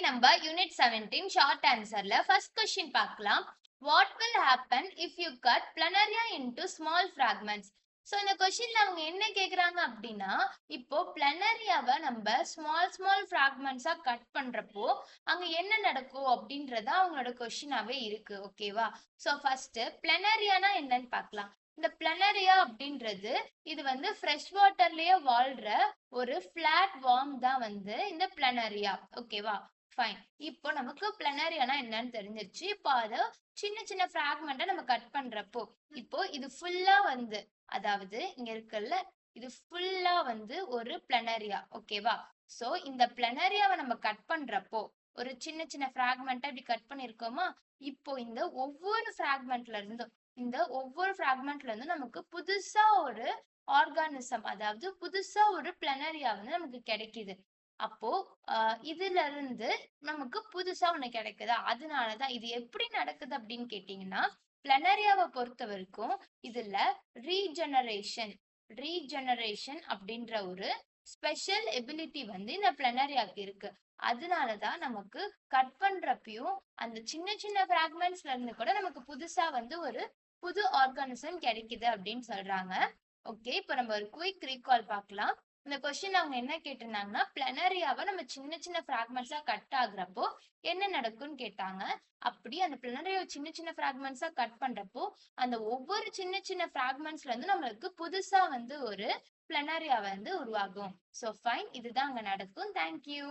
நம்ம unit 17 short ஆன்சர்ல first question பார்க்கலாம். What will happen if you cut planaria into small fragments? So இந்த கொஸ்டின்ல அவங்க என்ன கேக்குறாங்க அப்படின்னா, இப்போ பிளனரியாவை நம்ம ஸ்மால் ஸ்மால் ஃபிராக்மெண்ட்ஸா கட் பண்றப்போ அங்க என்ன நடக்கும் அப்படின்றத அவங்களோட கொஸ்டினாவே இருக்கு. ஓகேவா? ஸோ ஃபர்ஸ்ட் பிளனரியானா என்னன்னு பார்க்கலாம். இந்த பிளனரியா அப்படின்றது இது வந்து ஃப்ரெஷ் வாட்டர்லயே வாழ்ற ஒரு ஃபிளாட் வார்ம் தான் வந்து இந்த பிளனரியா. ஓகேவா? ஃபைன். இப்போ நமக்கு பிளனரியானா என்னன்னு தெரிஞ்சிருச்சு. இப்போ அத சின்ன சின்ன ஃபிராக்மெண்ட்டா நம்ம கட் பண்றப்போ இப்போ இது ஃபுல்லா வந்து, அதாவது இங்க இருக்குல்ல, இது ஃபுல்லா வந்து ஒரு பிளனரியா. ஓகேவா? சோ இந்த பிளனரியாவை நம்ம கட் பண்றப்போ ஒரு சின்ன சின்ன ஃபிராக்மெண்ட்டா இப்படி கட் பண்ணிருக்கோமா, இப்போ இந்த ஒவ்வொரு ஃபிராக்மெண்ட்ல இருந்து நமக்கு புதுசா ஒரு ஆர்கானிசம், அதாவது புதுசா ஒரு பிளனரியா வந்து நமக்கு கிடைக்குது. அப்போ இதுல இருந்து நமக்கு புதுசா ஒண்ணு கிடைக்குதா, அதனாலதான் இது எப்படி நடக்குது அப்படின்னு கேட்டீங்கன்னா, பிளனரியாவை பொறுத்த வரைக்கும் இதுல ரீஜெனரேஷன் ரீஜெனரேஷன் அப்படின்ற ஒரு ஸ்பெஷல் எபிலிட்டி வந்து இந்த பிளனரியாக்கு இருக்கு. அதனாலதான் நமக்கு கட் பண்றப்பயும் அந்த சின்ன சின்ன பிராக்மெண்ட்ஸ்ல இருந்து கூட நமக்கு புதுசா வந்து ஒரு புது ஆர்கானிசம் கிடைக்குது அப்படின்னு சொல்றாங்க. ஓகே, இப்ப நம்ம ஒரு குயிக் ரீகால் பார்க்கலாம். இந்த கொஸ்டின் அவங்க என்ன கேட்டிருந்தாங்கன்னா, பிளனரியாவை நம்ம சின்ன சின்ன பிராக்மெண்ட்ஸா கட் ஆகுறப்போ என்ன நடக்கும்னு கேட்டாங்க. அப்படி அந்த பிளனரியாவை சின்ன சின்ன பிராக்மெண்ட்ஸா கட் பண்றப்போ அந்த ஒவ்வொரு சின்ன சின்ன பிராக்மெண்ட்ஸ்ல இருந்து நம்மளுக்கு புதுசா வந்து ஒரு பிளனரியா வந்து உருவாகும். சோ ஃபைன், இதுதான் அங்க நடக்கும். தேங்க்யூ.